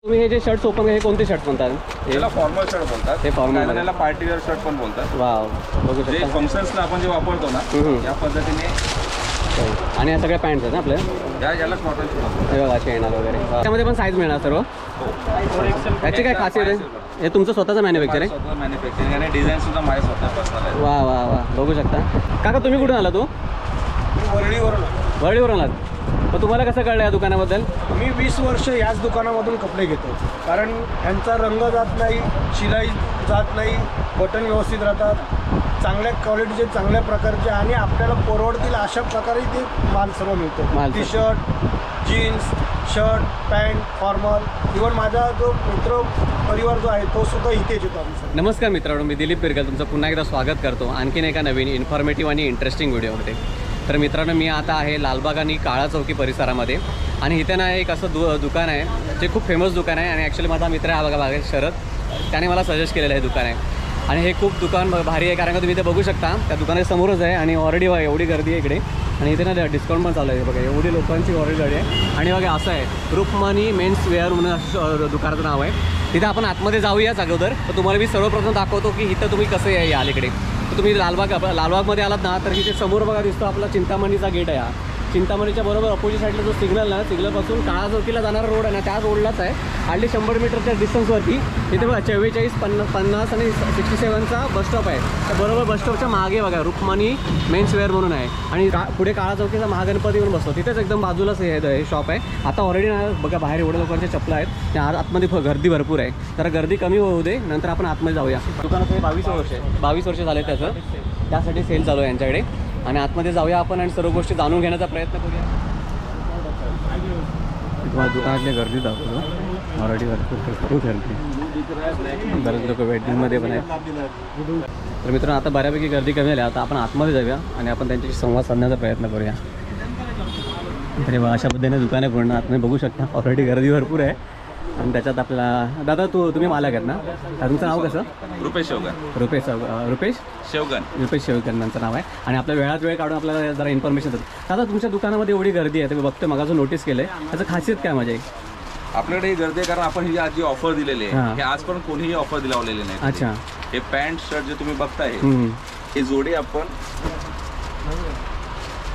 तुम्ही हे जे शर्ट्स ओपन हे कोणते शर्ट म्हणतात? याला फॉर्मल शर्ट बोलतात. हे फॉर्मल, याला पार्टी वेअर शर्ट पण बोलतात. वाव, बघू जे शकता. फंक्शन्सला आपण जे वापरतो ना या पद्धतीने. आणि या सगळ्या पॅन्ट्स आहेत ना आपल्या? याला कॉटन शर्ट. हे बघा, चेन वगैरे त्यामध्ये पण साईज मिळणार सर्व. त्याची काय खासियत आहे? हे तुमचं स्वतःचं मॅन्युफॅक्चर आहे? स्वतः मॅन्युफॅक्चरिंग आणि डिझाईन सुद्धा माझ्या स्वतः पर्सनल आहे. वा वा वा, बघू शकता. काका तुम्ही कुठून आला? तो वरळीवरून आलात. मग तुम्हाला कसं कळलं या दुकानाबद्दल? मी 20 वर्ष याच दुकानामधून कपडे घेतो. कारण ह्यांचा रंग जात नाही, शिलाई जात नाही, बटन व्यवस्थित राहतात, चांगल्या क्वालिटीचे, चांगल्या प्रकारचे आणि आपल्याला परवडतील अशा प्रकारे ते माल सर्व मिळतो. T shirt, jeans, shirt, pant, formal, even माझा जो मित्र परिवार जो आहे तो सुद्धा इथेच येतो. आम्ही नमस्कार मित्रांनो, मी दिलीप पिरगल तुमचं पुन्हा एकदा स्वागत करतो आणखीन एका नवीन इन्फॉर्मेटिव्ह आणि इंटरेस्टिंग व्हिडिओमध्ये. तर मित्रांनो, मी आता आहे लालबाग आणि काळा चौकी परिसरामध्ये आणि इथे ना एक असं दुकान आहे जे खूप फेमस दुकान आहे. आणि ॲक्च्युली माझा मित्र आहे बघा बागेत शरद, त्याने मला सजेस्ट केलेलं हे दुकान आहे. आणि हे खूप दुकान भारी आहे, कारण का तुम्ही इथे बघू शकता त्या दुकानाच्या समोरच आहे. आणि ऑलरेडी बघा एवढी गर्दी आहे इकडे, आणि इथे ना डिस्काउंट पण चालू आहे बघा. एवढी लोकांची ऑलरेडी गाडी आहे. आणि बघा असं आहे, रुक्मणी मेन्स वेअर म्हणून असं दुकानाचं नाव आहे. तिथं आपण आतमध्ये जाऊयाच अगोदर. तर तुम्हाला मी सर्वप्रथम दाखवतो की इथं तुम्ही कसं याल इकडे. तर तुम्ही लालबागमध्ये आलात ना, तर इथे समोर बघा दिसतो आपला चिंतामणीचा गेट आहे. हा चिंतामणीच्या बरोबर अपोजिट साईडला जो सिग्नल ना, सिग्नलपासून काळा चौकीला जाणारा रोड आहे ना, त्या रोडलाच आहे. हार्डली 100 मीटरच्या डिस्टन्सवरती इथे बघा 44, 50 आणि 67चा बस स्टॉप आहे. तर बरोबर बस स्टॉपच्या मागे बघा रुक्मणी मेन्स वेअर म्हणून आहे. आणि पुढे काळा चौकीचा महागणपती म्हणून बसतो, तिथेच एकदम बाजूलाच हे शॉप आहे. आता ऑलरेडी ना बघा बाहेर एवढ्या लोकांच्या चपला आहेत, त्या आतमध्ये गर्दी भरपूर आहे. तर गर्दी कमी होऊ दे, नंतर आपण आतमध्ये जाऊया. दुकानाचं हे 22 वर्ष झाले त्याचं, त्यासाठी सेल चालू आहे यांच्याकडे. आणि आतमध्ये जाऊया आपण आणि सर्व गोष्टी जाणून घेण्याचा प्रयत्न करूया. तुम्हाला दुकानातली गर्दी दाखवतो. मराठी खूप गर्दी, बरेच लोक वेटिंगमध्ये पण आहेत. तर मित्रांनो, आता बऱ्यापैकी गर्दी कमी झाली. आता आपण आतमध्ये जाऊया आणि आपण त्यांच्याशी संवाद साधण्याचा प्रयत्न करूया. तरी बघा अशा पद्धतीने दुकान आहे पूर्ण. आतमध्ये बघू शकता ऑलरेडी गर्दी भरपूर आहे. आणि त्याच्यात आपल्याला दादा तुम्ही मालक आहेत ना? तुमचं नाव कसं? रुपेश शेवगन. रुपेश शेवगन यांचं नाव आहे. आणि आपल्या वेळात वेळ काढून आपल्याला जरा इन्फॉर्मेशन देतात. दादा तुमच्या दुकानामध्ये एवढी गर्दी आहे, तुम्ही बघतो मगाचं नोटीस केलं आहे, त्याचं खासियत काय म्हणजे? आपल्याकडे ही गर्दी आहे कारण आपण ही आज जी ऑफर दिलेली आहे हे आज पण कोणीही ऑफर दिलावलेली नाही. अच्छा. हे पॅन्ट शर्ट जे तुम्ही बघताय हे जोडी आपण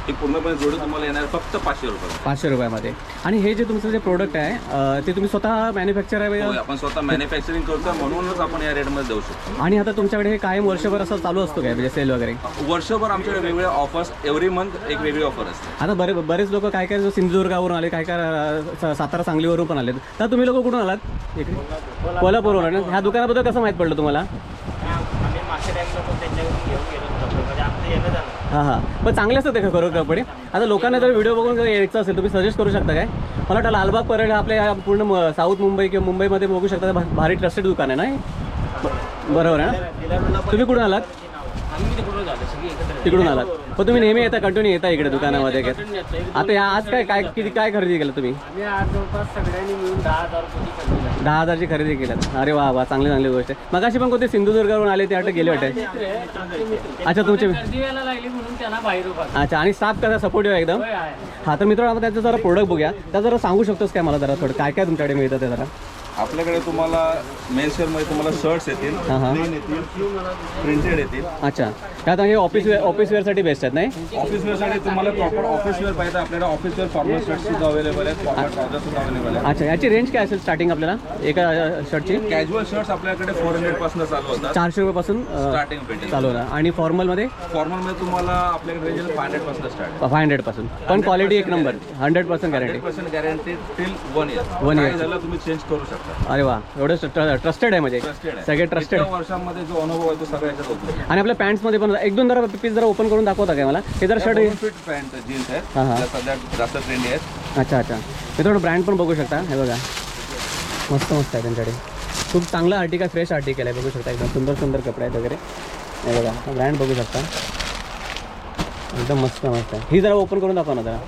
हे पूर्णपणे जोडी तुम्हाला येणार फक्त 500 रुपये. 500 रुपयामध्ये. आणि हे जे तुमचं जे प्रोडक्ट आहे ते तुम्ही स्वतः मॅन्युफॅक्चर आहे? आपण स्वतः मॅन्युफॅक्चरिंग करतो, म्हणूनच आपण या रेटमध्ये देऊ शकतो. आणि आता तुमच्याकडे हे कायम वर्षभर असं चालू असतो काय, म्हणजे सेल वगैरे? वर्षभर आमच्याकडे वेगवेगळ्या ऑफर्स, एव्हरी मंथ एक वेगळी ऑफर असते. आता बरेच लोक काय काय सिंधुदुर्गावरून आले, काय काय सातारा सांगलीवरून पण आले. तर तुम्ही लोक कुठून आलात? इकडे कोल्हापूरवरून आले. ह्या दुकानाबद्दल कसं माहीत पडलं तुम्हाला? हां हां, पण चांगले असतात ते खरोखर कपडे. आता लोकांना जर व्हिडिओ बघून जर यायचं असेल तुम्ही सजेस्ट करू शकता काय? मला वाटतं लालबाग परळ आपल्या पूर्ण साऊथ मुंबई किंवा मुंबईमध्ये बघू शकता भारी ट्रस्टेड दुकान आहे ना. बरोबर आहे ना? तुम्ही कुठून आलात? तिकडून आलात. पण तुम्ही नेहमी येता, कंटिन्यू येता इकडे दुकानामध्ये? आता आज काय खरेदी केलं तुम्ही? 10,000ची खरेदी केल्यात. अरे वा वा, चांगली गोष्ट आहे. मग अशी पण कोणते सिंधुदुर्गावरून आले ते वाटतं गेले वाटते? अच्छा, तुमचे अच्छा. आणि स्टाफ कसा सपोर्टिव्ह आहे एकदम? हां. तर मित्रांनो, आपण त्याचं जरा प्रोडक्ट बघूया. त्या जरा सांगू शकतोस काय मला जरा थोडं काय काय तुमच्याकडे मिळतं ते जरा? आपल्याकडे तुम्हाला मेन्स वेअरमध्ये तुम्हाला शर्ट्स येतील, प्लेन येतील, प्रिंटेड येतील. अच्छा. त्यात हे ऑफिस वेअरसाठी बेस्ट आहेत नाही? ऑफिस वेअरसाठी तुम्हाला प्रॉपर ऑफिस वेअर पाहिजे आपल्याला ऑफिस वेअर फॉर्मल शर्ट सुद्धा अवेलेबल आहेत, फॉर्मल ट्राउझर सुद्धा अवेलेबल आहे. अच्छा. याची रेंज काय असेल स्टार्टिंग आपल्याला एका शर्टची? कॅज्युअल शर्ट्स आपल्याकडे 400 पासून चालू होतात. 400 रुपयापासून स्टार्टिंग पेंटिंग चालू होणार. आणि फॉर्मलमध्ये तुम्हाला आपल्याकडे रेंज 500 पासून स्टार्ट. 500 पासून. पण क्वालिटी एक number, 100% guarantee. 100% guarantee till 1 year. 1 year झालं तुम्ही चेंज करू शकता. अरे वा, एवढं ट्रस्टेड आहे म्हणजे सगळे ट्रस्टेड. वर्षांमध्ये जो अनुभव आहे तो सगळ्या याच्यात होतो. आणि आपल्या पॅन्ट्समध्ये पण एक दोन जरा पीस जरा ओपन करून दाखवता काय मला? हे जर शर्ट फिट पॅन्ट जीन्स आहेत, हां हां, सध्या जास्त ट्रेंडी आहेत. अच्छा अच्छा. हे थोडं ब्रँड पण बघू शकता. हे बघा मस्त आहे त्यांच्याकडे. खूप चांगला आर्टिकल, फ्रेश आर्टिकल आहे. बघू शकता एकदम सुंदर कपडे आहेत वगैरे. हे बघा ब्रँड बघू शकता, एकदम मस्त आहे. ही जरा ओपन करून दाखवा ना जरा.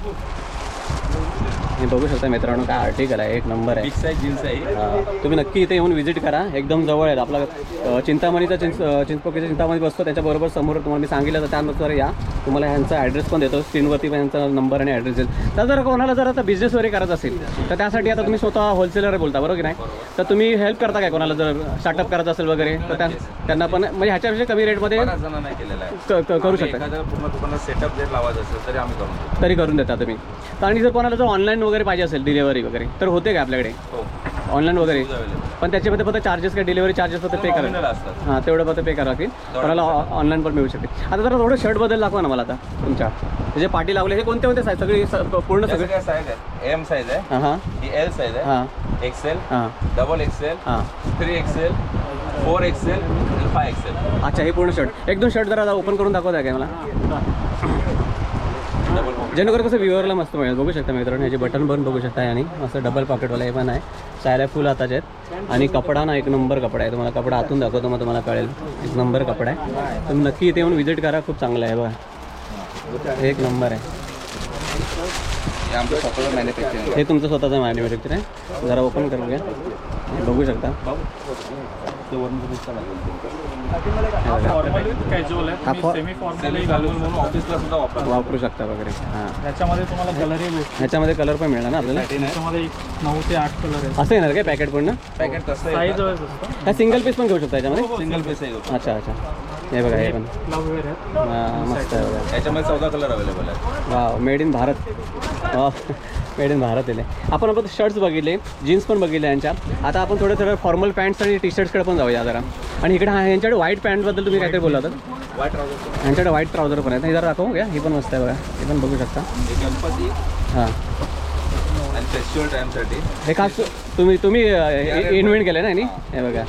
हे बघू शकता मित्रांनो, काय आर्टिकल आहे, एक नंबर आहे. बिग साईज जीन्स आहे. तुम्ही नक्की इथे येऊन व्हिजिट करा, एकदम जवळ आहे. आपला चिंतामणीचा चिंचपोकळीच्या चिंतामणी बसतो, त्याच्याबरोबर समोर तुम्हाला मी सांगितलं तर त्यानुसार या. तुम्हाला ह्यांचा ॲड्रेस पण देतो स्क्रीनवरती, पण यांचा नंबर आणि ॲड्रेस देईल. तर जर कोणाला जर आता बिझनेस वगैरे करायचं असेल तर त्यासाठी आता तुम्ही स्वतः होलसेलर बोलता बरोबर की नाही, तर तुम्ही हेल्प करता काय कोणाला जर स्टार्टअप करायचं असेल वगैरे, तर त्यांना पण म्हणजे ह्याच्यापेक्षा कमी रेटमध्ये बऱ्याच जणांना केलेला आहे. करू शकता. एखाद्या पूर्ण दुकानात सेटअप जर लावायचं असेल तरी आम्ही करून देतो. तरी करून देता तुम्ही. आणि जर कोणाला जर ऑनलाईन वगैरे पाहिजे असेल डिलिव्हरी वगैरे तर होते का आपल्याकडे हो, ऑनलाईन वगैरे? available. पण त्याच्यामध्ये फक्त चार्जेस काय डिलिव्हरी चार्जेस फक्त पे Nominal करा. असतात. हां तेवढं फक्त पे करा लागतील. कोणाला ऑनलाईन पण मिळू शकते. आता जरा थोडं शर्ट बद्दल दाखवा ना मला आता तुमच्या जे पाठी लावले हे कोणते कोणते साईज सगळी पूर्ण सगळे? सगळ्या साईज आहे. एम साईज आहे, हां हां ही एल साईज आहे, हां एक्सेल, हां डबल एक्सेल, हां 3XL, 4XL आणि 5XL. अच्छा हे पूर्ण शर्ट. एक दोन शर्ट जरा ओपन करून दाखवता काय मला, जेणेकरून कसं व्ह्युअरला मस्त मिळेल. बघू शकता मित्रांनो, याचे बटन पण बघू शकता आणि मस्त डबल पॉकेटवाला हे पण आहे. सायला फुल हाताचे आहेत आणि कपडा ना एक नंबर कपडा आहे. तुम्हाला कपडा आतून दाखवतो मग तुम्हाला कळेल. एक नंबर कपडा आहे. तुम्ही नक्की इथे येऊन व्हिजिट करा, खूप चांगलं आहे बघा, एक नंबर आहे. हे आमचं स्वतःचं मॅन्युफॅक्चरिंग. हे तुमचं स्वतःचं मॅन्युफॅक्चर आहे. जरा ओपन करून घ्या, हे बघू शकता. कॅज्युअल आहे, सेमी फॉर्मल म्हणून ऑफिसला सुद्धा वापरू शकता वगैरे. हां याच्यामध्ये तुम्हाला कलरही भेटतो. ह्याच्यामध्ये कलर पण मिळणार ना आपल्याला? त्याच्यामध्ये 9 ते 8 कलर आहे. असं येणार काय पॅकेट पूर्ण? पॅकेट कसं साईज आहे? असतं. हा सिंगल पीस पण घेऊ शकता याच्यामध्ये? सिंगल पीस आहे. अच्छा अच्छा, हे बघा हे पण लव वेअर आहे. हां मस्त आहे बघा. याच्यामध्ये 14 कलर अवेलेबल आहे. वा मेड इन भारत. वा मेड इन भारत दिले. आपण शर्ट्स बघितले, जीन्स पण बघितले यांच्या. आता आपण थोडं फॉर्मल पॅन्ट्स आणि टी शर्ट्सकडे पण जाऊया जरा. आणि इकडे यांच्याकडे व्हाईट पॅन्टबद्दल तुम्ही काहीतरी बोलला होता. व्हाईट ट्राउझर, यांच्याकडे व्हाईट ट्राउझर पण आहेत. हे जरा दाखवू घ्या, ही पण मस्त आहे बघा, हे पण बघू शकता. हे गणपती हां आणि फेस्टिवल टाईमसाठी. हे खास तुम्ही इन्व्हेंट केलं ना यांनी. हे बघा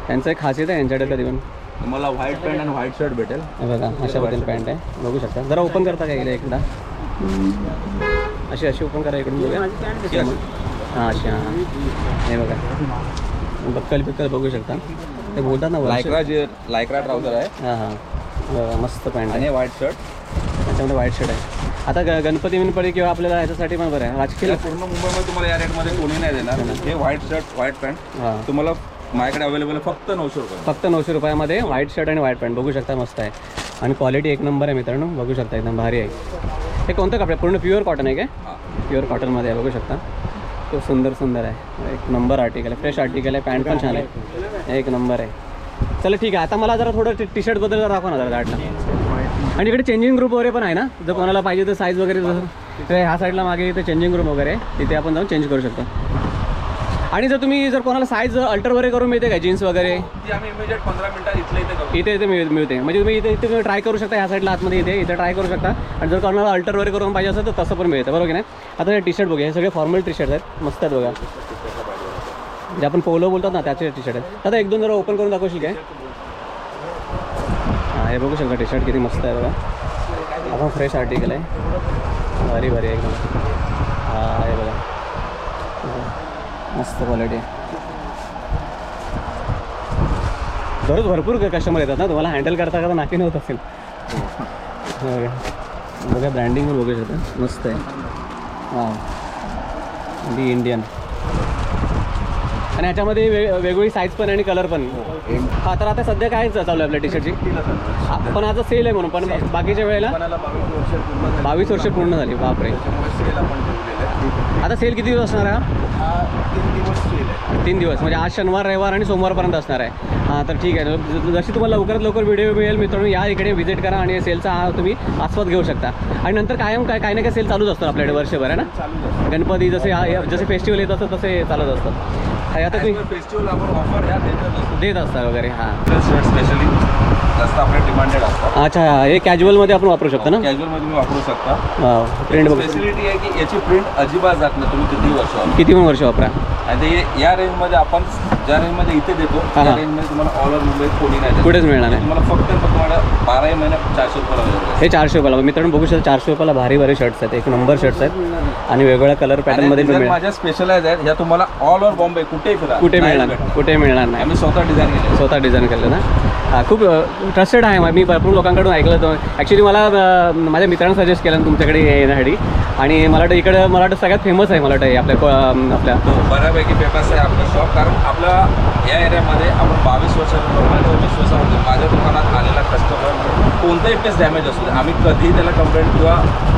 त्यांचं एक खासियत आहे यांच्याकडे कधी पण. तुम्हाला व्हाईट पॅन्ट आणि व्हाईट शर्ट भेटेल. हे बघा अशा बद्दल पॅन्ट आहे, बघू शकता. जरा ओपन करता का गेलं एकदा, अशी ओपन करा इकडून बघूया. हां अशी हां, हे बघा बक्कल बघू शकता. ते बोलतात ना लायक्रा ट्राउझर आहे हां हां बघा मस्त पॅन्ट आहे. आणि व्हाईट शर्ट. त्याच्यामध्ये व्हाईट शर्ट आहे. आता गणपती विनपडी किंवा आपल्याला ह्याच्यासाठी पण बरं आहे. राजकीय पूर्ण मुंबईमध्ये तुम्हाला या रेटमध्ये कोणी नाही देणार. हे व्हाईट शर्ट व्हाईट पॅन्ट हां तुम्हाला माझ्याकडे अवेलेबल आहे फक्त 900 रुपये. फक्त 900 रुपयामध्ये व्हाईट शर्ट आणि व्हाईट पॅन्ट बघू शकता, मस्त आहे. आणि क्वालिटी एक नंबर आहे मित्रांनो, बघू शकता एकदम भारी आहे. हे कोणतं कपडे पूर्ण प्युअर कॉटन आहे काय? प्युअर कॉटनमध्ये आहे, बघू शकता. खूप सुंदर आहे, एक नंबर आर्टिकल आहे, फ्रेश आर्टिकल आहे. पॅन्ट पण छान आहे, एक नंबर आहे. चला ठीक आहे, आता मला जरा थोडं टी शर्टबद्दल जरा दाखवा ना जरा गाडला. आणि इकडे चेंजिंग ग्रुप वगैरे पण आहे ना, जर कोणाला पाहिजे तर साईज वगैरे जसं तर ह्या साईडला मागे इथे चेंजिंग रूम वगैरे आहे, तिथे आपण जाऊन चेंज करू शकतो. आणि जर कोणाला साईज अल्टर वगैरे करून मिळते का जीन्स वगैरे? ती आम्ही इमिजिएट 15 मिनिटात इथे मिळते. म्हणजे तुम्ही इथे ट्राय करू शकता, ह्या साईडला आतमध्ये इथे ट्राय करू शकता. आणि जर कोणाला अल्टर वगैरे करून पाहिजे असेल तर तसं पण मिळतं, बरोबर की नाही? आता हे टी शर्ट बघूया, हे सगळे फॉर्मल टी शर्ट आहेत, मस्त आहेत बघा. जे आपण पोलो बोलतात ना त्याचे टी शर्ट आहेत. आता एक दोन जरा ओपन करून दाखवशील काय? हां हे बघू शकता टी शर्ट किती मस्त आहे बघा. आपण फ्रेश आर्टिकल आहे, भारी एकदम. हां हे बघा मस्त क्वालिटी आहे. दररोज भरपूर कस्टमर येतात ना, तुम्हाला हँडल करता करता नाकी नव्हत असेल. बघा ब्रँडिंग पण बघू शकता, मस्त आहे. हां दी इंडियन. आणि ह्याच्यामध्ये वेगवेगळी साईज पण आणि कलर पण. हा तर आता सध्या काय चालू आहे आपल्या टी शर्टची? पण आता सेल आहे म्हणून, पण बाकीच्या वेळेला 22 वर्ष पूर्ण झाली. बापरे, आता सेल किती दिवस असणार आहे? 3 दिवस, म्हणजे आज शनिवार रविवार आणि सोमवारपर्यंत असणार आहे. हां तर ठीक आहे, जशी तुम्हाला लवकरात लवकर व्हिडिओ मिळेल मित्रांनो, या इकडे व्हिजिट करा आणि सेलचा तुम्ही आस्वाद घेऊ शकता. आणि नंतर कायम काही ना काही सेल चालूच असतात आपल्याकडे वर्षभर आहे ना. गणपती जसे फेस्टिवल येत असतात तसे चालत असतात. आता तुम्ही फेस्टिवल आपण ऑफर देत असता वगैरे. हां शर्ट स्पेशली जास्त आपले डिमांडेड असतात. अच्छा, हे कॅज्युअलमध्ये आपण वापरू शकतो ना? कॅज्युअलमध्ये तुम्ही वापरू शकता. प्रिंट बघ, स्पेशलिटी आहे की याची प्रिंट अजिबात जात नाही, तुम्ही किती वर्ष वापरा. किती पण वर्ष वापरा. आणि ते या रेंजमध्ये आपण ज्या रेंजमध्ये इथे देतो त्या रेंजमध्ये तुम्हाला ऑल ओव्हर मुंबईत कोणी नाही देत. कुठेच मिळणार नाही. तुम्हाला फक्त तुम्हाला 12 महिन्यात 400 रुपयाला मिळेल. हे 400 रुपयाला मित्रांनो बघू शकता. 400 रुपयाला भारी शर्ट्स आहेत, एक नंबर शर्ट्स आहेत आणि वेगवेगळ्या कलर पॅटर्नमध्ये पण मिळेल. माझ्या स्पेशलाइज आहेत ह्या तुम्हाला ऑल ओव्हर बॉम्बे कुठेही फिरा कुठे नाही मिळणार भेटणार. कुठे मिळणार नाही. आम्ही स्वतः डिझाईन केले. स्वतः डिझाईन केलं ना. हा, खूप ट्रस्टेड आहे. मी भरपूर लोकांकडून ऐकलं होतं. ॲक्च्युली मला माझ्या मित्रांनी सजेस्ट केलं तुमच्याकडे येण्यासाठी. आणि मला वाटतं इकडं मला वाटतं सगळ्यात फेमस आहे मला वाटतं हे आपल्या हो, बऱ्यापैकी फेमस आहे आपलं शॉप. कारण आपल्या या एरियामध्ये आपण 22 वर्षांपासून 24 वर्षामध्ये माझ्या दुकानात आलेला कस्टमर कोणताही पीस डॅमेज असू दे आम्ही कधीही त्याला कंप्लेंट किंवा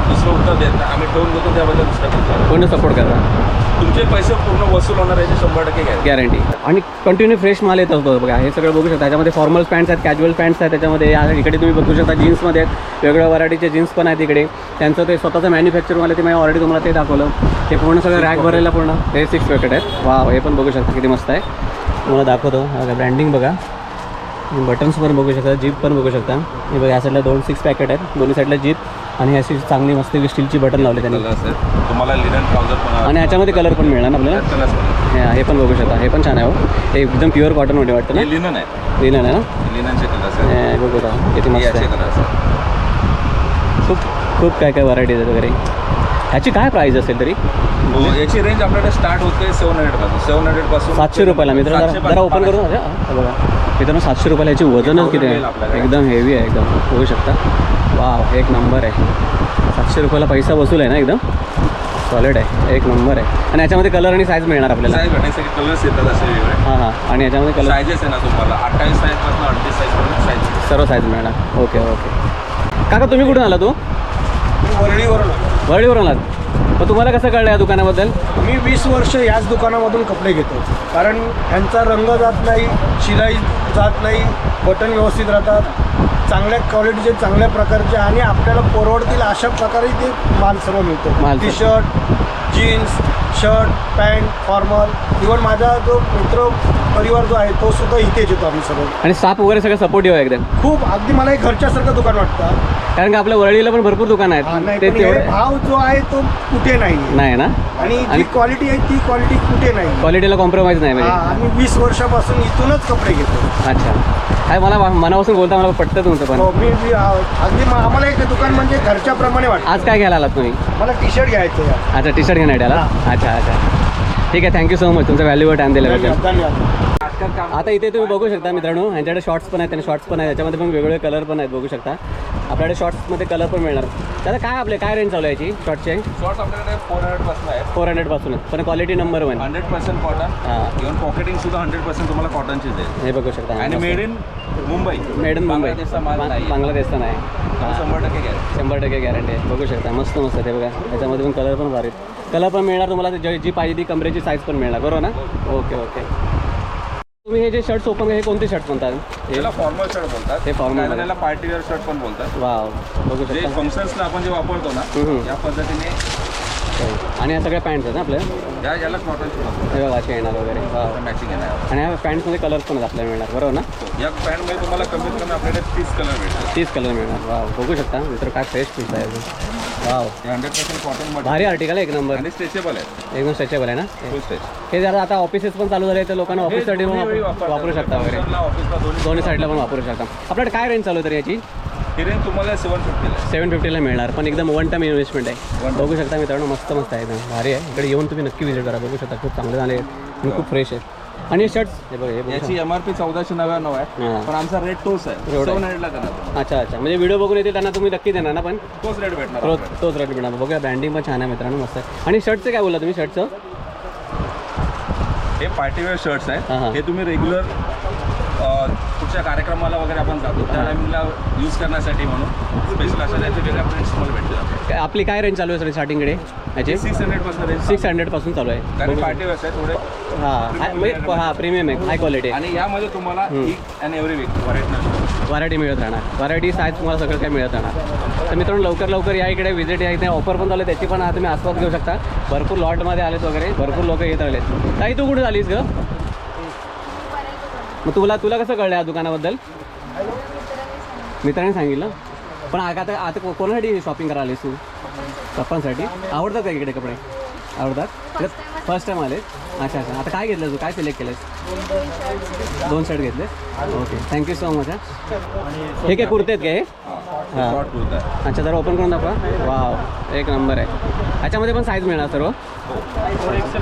दुसरं उत्तर देत नाही. आम्ही ठेवून घेतो त्याबद्दल दुसरं करतो. कोणी सपोर्ट करता. तुमचे पैसे पूर्ण वसूल होणार याची 100% गॅरंटी. गॅरंटी. आणि कंटिन्यू फ्रेश माल येत असतो बघा. हे सगळं बघू शकता. त्याच्यामध्ये फॉर्मल पॅन्ट्स आहेत, कॅज्युअल पॅन्ट्स आहेत. त्याच्यामध्ये इकडे तुम्ही बघू शकता जीन्समध्ये आहेत. वेगवेगळ्या व्हरायटीचे जीन्स पण आहेत इकडे. त्यांचं ते स्वतःचं मॅन्युफॅक्चरवाले ते मी ऑलरेडी तुम्हाला ते दाखवलं. हे पूर्ण सगळं रॅक भरायला पूर्ण हे 6 पॅकेट आहेत. वा, हे पण बघू शकता किती मस्त आहे. तुम्हाला दाखवतो. ब्रँडिंग बघा. बटन्स पण बघू शकता. जीप पण बघू शकता. हे बघा या साईडला 6 पॅकेट आहेत. दोन्ही साईडला जीप आणि अशी चांगली मस्त स्टीलची बटन लावले त्यांनी. तुम्हाला लिनन ट्राउझर पण आणि याच्यामध्ये कलर पण मिळणार ना आपल्याला. हे पण बघू शकता. हे पण छान आहे हो. हे एकदम प्युअर कॉटनमध्ये वाटतं ना. हे लिनन आहे. लिनन आहे ना. लिननचे कलर्स आहेत. बघू किती मस्त याचे आहे. कलर्स आहेत. खूप काय काय व्हरायटीज आहेत वगैरे. ह्याची काय प्राईस असेल तरी. हो, याची रेंज आपल्याकडे स्टार्ट होते 700 पासून. 700 पासून 700 रुपयाला. मित्रांनो जरा ओपन करून बघा. मित्रांनो 700 रुपयाला याची वजनच किती आहे. एकदम हेवी आहे. एकदम बघू शकता. वाव, एक नंबर आहे. 700 रुपयाला पैसा वसूल आहे ना. एकदम सॉलिड आहे. एक नंबर आहे. आणि याच्यामध्ये कलर आणि साईज मिळणार आपल्याला. साईज भेटण्यासाठी कलर्स येतात असे वेगळे. हां हां. आणि याच्यामध्ये कलर सायझेस आहे ना तुम्हाला 28 साईजपासून 38 साईजपर्यंत साईज. सर्व साईज मिळणार. Okay okay. काका तुम्ही कुठून आला तो. वरळीवरून वरळीवरून आलात. मग तुम्हाला कसं कळलं या दुकानाबद्दल. मी 20 वर्ष याच दुकानामधून कपडे घेतो. कारण ह्यांचा रंग जात नाही, शिलाई जात नाही, बटन व्यवस्थित राहतात, चांगल्या क्वालिटीचे चांगल्या प्रकारचे आणि आपल्याला परवडतील अशा प्रकारे ते माल सर्व मिळतो. T shirt, jeans, shirt, pant, formal. Even माझा जो मित्र परिवार जो आहे तो सुद्धा इथेच येतो आम्ही सर्व. आणि स्टाफ वगैरे सगळं सपोर्टिव्ह आहे एकदम. खूप अगदी मला एक घरच्यासारखं दुकान वाटतं. कारण का आपल्या वरळीला पण भरपूर दुकान आहेत. नाही, ते पण हे तेवढे भाव जो आहे तो कुठे नाही नाही ना. आणि जी क्वालिटी आहे ती क्वालिटी कुठे नाही. क्वालिटीला कॉम्प्रोमाइज नाही म्हणजे. आम्ही 20 वर्षापासून इथूनच कपडे घेतो. अच्छा. काय मला मनापासून बोलता मला पटतं तुमचं पण. हो, मी अगदी आम्हाला एक दुकान म्हणजे घरच्याप्रमाणे वाटतं. आज काय घ्यायला आलात तुम्ही. मला टी शर्ट घ्यायचं आहे. अच्छा, टी शर्ट घेण्यासाठी आला. अच्छा अच्छा. ठीक आहे. थँक्यू सो मच तुमचा व्हॅल्युएबल टाइम दिल्याबद्दल. धन्यवाद. आता इथे तुम्ही बघू शकता मित्रांनो. ह्यांच्याकडे शॉर्ट्स पण आहेत आणि शॉर्ट्स पण आहेत. याच्यामध्ये पण वेगवेगळे कलर पण आहेत बघू शकता. आपल्याकडे शॉर्ट्समध्ये कलर पण मिळणार. त्याला काय रेंज चालू आहे याची शॉर्टचे. शॉर्ट आपल्याकडे 400 पासून आहे. 400 पासून आहे. पण क्वालिटी नंबर 1. 100% कॉटन. हां. इव्हन पॉकेटिंग सुद्धा 100% तुम्हाला कॉटनचीच आहे. हे बघू शकता. आणि made in Mumbai. Made in Mumbai. बांगलादेशचा माल नाही. बांगलादेशचा नाही. 100% गॅरंटी. 100% गॅरंटी आहे. बघू शकता मस्त मस्त ते बघा. त्याच्यामध्ये पण कलर पण भारी. कलर पण मिळणार तुम्हाला. जी पाहिजे ती कमरेची साईज पण मिळणार बरोबर ना. Okay okay. तुम्ही हे जे शर्ट्स ओपन हे कोणते शर्ट्स म्हणतात. त्याला फॉर्मल शर्ट बोलतात. हे formal. त्याला पार्टी वेअर शर्ट पण बोलतात. वाव, बघू जे शकता. फंक्शन्सला आपण जे वापरतो ना या पद्धतीने. आणि या सगळ्या पॅन्ट्स आहेत ना आपल्या. याला कॉटन शर्ट हे बघा असे येणार वगैरे. वाव. मॅचिंग येणार. आणि या पॅन्ट्समध्ये कलर्स पण आहेत आपल्याला मिळणार बरोबर ना. या पॅन्टमध्ये तुम्हाला कमीत कमी आपल्याकडे 30 कलर भेटतात. 30 कलर मिळणार. वाव, बघू शकता मित्र काय फ्रेश पीस आहे. वाव, हे 100% कॉटन मध्ये भारी आर्टिकल आहे एक नंबर. आणि स्ट्रेचेबल आहे. एकदम स्ट्रेचेबल आहे ना. फुल स्ट्रेच. हे जरा आता ऑफिसेस पण चालू झाले तर लोकांना ऑफिससाठी पण वापरू शकता वगैरे. ऑफिसला दोन्ही साईडला पण वापरू शकता. आपल्याकडे काय रेंज चालू आहे तर याची. ही रेंज तुम्हाला 750 आहे. 750ला मिळणार. पण एकदम वन टाइम इन्व्हेस्टमेंट आहे. बघू शकता मित्रांनो मस्त मस्त आहे एकदम भारी आहे. इकडे येऊन तुम्ही नक्की विजिट करा. बघू शकता खूप चांगले झाले आणि खूप फ्रेश आहे. आणि शर्ट्स हे बघा हे याची MRP 1499 आहे. हां. पण आमचा रेट तोच आहे. एवढा आहे. 700 ला करणार. अच्छा अच्छा. म्हणजे व्हिडिओ बघून येते त्यांना तुम्ही नक्की देणार ना. पण तोच रेट भेटणार. तोच रेट मिळणार. बघूया ब्रँडिंग पण छान आहे मित्रांनो मस्त आहे. आणि शर्टचं काय बोलला तुम्ही शर्टचं. हे पार्टीवेअर शर्ट्स हां, हां. आहे. हे तुम्ही रेग्युलर कुठच्या कार्यक्रमाला वगैरे आपण जातो त्या टाइमला यूज करण्यासाठी म्हणून स्पेशल अशा त्याचे वेगळ्या प्रिंट्स तुम्हाला भेटतात. आपली काय रेंज चालू आहे सर स्टार्टिंगकडे याची. 600 पासून रेंज. 600 पासून चालू आहे. कारण पार्टीवेअर्स आहे थोडे. हां हां प्रीमियम आहे हाय क्वालिटी आहे. आणि यामध्ये तुम्हाला each and every week variety मिळत राहणार. व्हरायटी साईज तुम्हाला सगळं काही मिळत राहणार. तर मित्रांनो लवकर या इकडे व्हिजिट या इथे ऑफर पण चालू आहे त्याची पण तुम्ही आस्वाद घेऊ शकता. भरपूर लॉटमध्ये आलेत वगैरे भरपूर लोक येत राहिलेत. ताई तू कुठे झालीस गं. मग तुला कसं कळलं या दुकानाबद्दल. मित्रांनी सांगितलं. पण आता कोणासाठी शॉपिंग करायला आलीस तू. पप्पांसाठी. आवडतात का इकडे कपडे. आवडतात. फर्स्ट टाईम आले. अच्छा अच्छा. आता काय घेतलं तू काय सिलेक्ट केलंस. 2 शर्ट घेतले. Okay thank you so much. हे काय कुर्ते आहेत का हे. हां अच्छा जरा ओपन करून दाखवा. वाव एक नंबर आहे. याच्यामध्ये पण साईज मिळणार सर्व.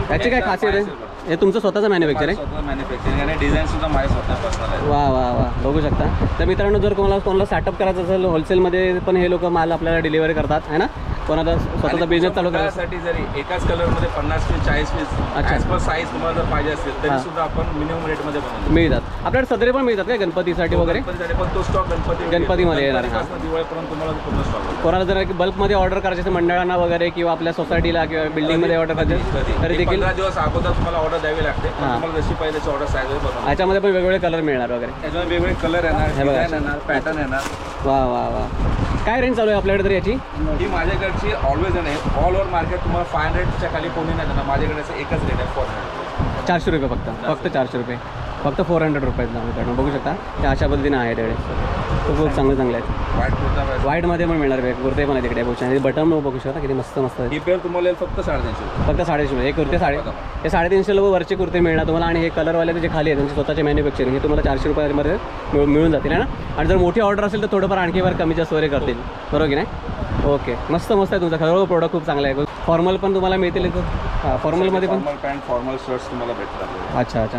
त्याची काय खासियत आहे. हे तुमचं स्वतःचं मॅन्युफॅक्चर आहे? स्वतः मॅन्युफॅक्चरिंग आणि डिझाईन सुद्धा माझे स्वतः पर्सनल आहे. वा वा वा, बघू शकता. तर मित्रांनो, जर कोणाला सेटअप करायचं असेल होलसेलमध्ये पण हे लोक माल आपल्याला डिलिव्हरी करतात आहे ना. कोणाला स्वतःचा बिझनेस चालू करायचा साठी जरी एकाच कलरमध्ये 50 पीस 40 पीस अच्छा. ॲज पर साईज तुम्हाला जर पाहिजे असेल तरी हां. सुद्धा आपण मिनिमम रेटमध्ये बनवतो. मिळतात आपल्याकडे सदरे पण मिळतात काय गणपतीसाठी वगैरे? गणपतीसाठी पण तो स्टॉक गणपतीमध्ये येणार, हां. गणपतीपासून दिवाळीपर्यंत तुम्हाला पूर्ण स्टॉक कोणाला जर बल्कमध्ये ऑर्डर करायचे असेल मंडळांना वगैरे किंवा आपल्या सोसायटीला किंवा बिल्डिंगमध्ये ऑर्डर करायचे तरी देखील 15 दिवस अगोदर तुम्हाला ऑर्डर द्यावी लागते. पण हां. तुम्हाला जशी पाहिजे तशी ऑर्डर साईज बनवतो. याच्यामध्ये पण वेगवेगळे कलर मिळणार वगैरे. त्याच्यामध्ये वेगवेगळे कलर येणार, हे बघा. डिझाईन येणार, पॅटर्न येणार. वा वा वा, काय रेंज चालू आहे आपल्याकडे तरी याची? ही माझ्याकडची ऑलवेज आहे. ऑल ओव्हर मार्केट तुम्हाला 500च्या खाली कोणी नाही देणार. माझ्याकडे असं एकच रेट आहे 400. 400 रुपये फक्त 400 रुपये, फक्त 400 रुपयाला मित्रांनो. बघू शकता ते अशा पद्धतीने आहे त्याकडे. खूप चांगले आहेत. व्हाईट कुर्ता पाहिजे. व्हाईटमध्ये पण मिळणार आहे, कुर्ते पण आहे तिकडे बघू शकता. बटन बघू शकता किती मस्त मस्त आहे. ही पेअर तुम्हाला येईल फक्त 350. फक्त 350. हे कुर्ते हे 350 वरचे कुर्ते मिळणार तुम्हाला. आणि हे कलरवाले जे खाली आहेत त्यांचे स्वतःचे मॅन्युफॅक्चरिंग हे तुम्हाला 400 रुपयामध्ये मिळून जातील आहे ना. आणि जर मोठी ऑर्डर असेल तर थोडंफार आणखी वर कमी जास्त वगैरे करतील, बरोबर की नाही? ओके, मस्त मस्त आहे तुमचा खरं प्रोडक्ट, खूप चांगला आहे. फॉर्मल पण तुम्हाला मिळतील इथं. हां, फॉर्मलमध्ये पण. फॉर्मल पॅन्ट, फॉर्मल शर्ट्स तुम्हाला भेटतात. अच्छा अच्छा,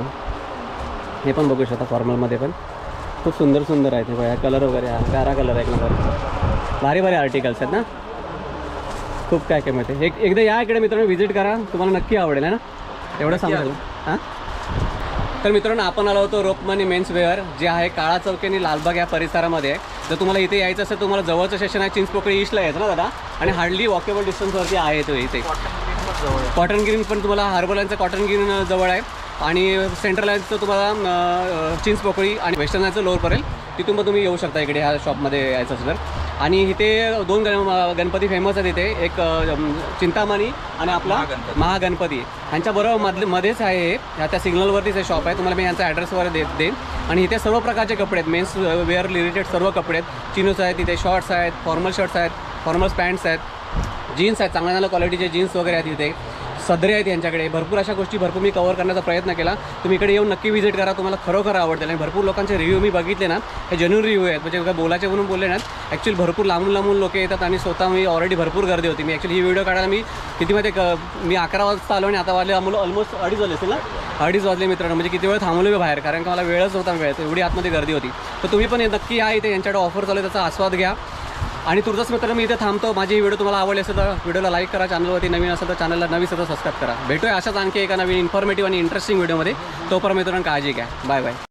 हे पण बघू शकता फॉर्मलमध्ये पण खूप सुंदर सुंदर आहेत. हे बघा कलर वगैरे, हा प्यारा कलर आहे, एक नंबर. भारी भारी आर्टिकल्स आहेत ना, खूप काय काय मिळते. एकदा या इकडे मित्रांनो, व्हिजिट करा, तुम्हाला नक्की आवडेल आहे ना, एवढं सांगतो. हां, तर मित्रांनो आपण आलो होतो रोपमनी मेन्स वेअर, जे आहे काळा चौक आणि लालबाग या परिसरामध्ये. जर तुम्हाला इथे यायचं असेल, तुम्हाला जवळचं स्टेशन आहे चिंचपोकळी ईस्टला यायचं ना दादा, आणि हार्डली वॉकेबल डिस्टन्सवरती आहे तो इथे. कॉटन ग्रीन पण तुम्हाला हार्बरलाईनचं कॉटन ग्रीन जवळ आहे, आणि सेंट्रल लाईनचं तुम्हाला चिंचपोकळी आणि वेस्टर्न लाईनचं लोअर पडेल. तिथून मग तुम्ही येऊ शकता इकडे ह्या शॉपमध्ये यायचं असेल तर. आणि इथे दोन गणपती फेमस आहेत इथे, एक चिंतामणी आणि आपला महागणपती. ह्यांच्या बरोबर मध्येच आहे हे, त्या सिग्नलवरतीच हे शॉप आहे. तुम्हाला मी यांचा ॲड्रेस वगैरे देईन. आणि इथे सर्व प्रकारचे कपडे आहेत, मेन्स वेअर रिलेटेड सर्व कपडे आहेत. चिनोस आहेत तिथे, शॉर्ट्स आहेत, फॉर्मल शर्ट्स आहेत, फॉर्मल पॅन्ट्स आहेत, जीन्स आहेत, चांगल्या क्वालिटीचे जीन्स वगैरे आहेत इथे, सदरे आहेत यांच्याकडे. भरपूर अशा गोष्टी मी कव्हर करण्याचा प्रयत्न केला. तुम्ही इकडे येऊन नक्की व्हिजिट करा, तुम्हाला खरोखर आवडतील. आणि भरपूर लोकांचे रिव्ह्यू मी बघितले ना, हे जेन्युइन रिव्ह्यू आहेत, म्हणजे काय बोलायचे म्हणून बोलले ना. ॲक्च्युअली भरपूर लांबून लोक येतात, आणि स्वतः मी ऑलरेडी भरपूर गर्दी होती. मी ॲक्च्युअली ही व्हिडिओ काढायला मी मी 11 वाजता आलो, आणि आता वाजले ऑलमोस्ट 2:30 वाजले असेल ना, 2:30 वाजले मित्रांनो. म्हणजे किती वेळ थांबलो मी बाहेर, कारण का मला वेळच नव्हता मिळत, एवढी आतमध्ये गर्दी होती. तर तुम्ही पण नक्की या इथे, यांच्याकडे ऑफर चालू आहे, त्याचा आस्वाद घ्या. आणि तुर्तास मित्रांनो, मी इथे थांबतो. माझी ही व्हिडिओ तुम्हाला आवडली असेल तर व्हिडिओला लाईक करा, चॅनलवरती नवीन असेल तर चॅनलला नवीन सुद्धा सबस्क्राईब करा. भेटूया अशाच आणखी एका नवीन इन्फॉर्मेटिव्ह आणि इंटरेस्टिंग व्हिडिओमध्ये. तोपर्यंत मित्रांनो काळजी घ्या, बाय बाय.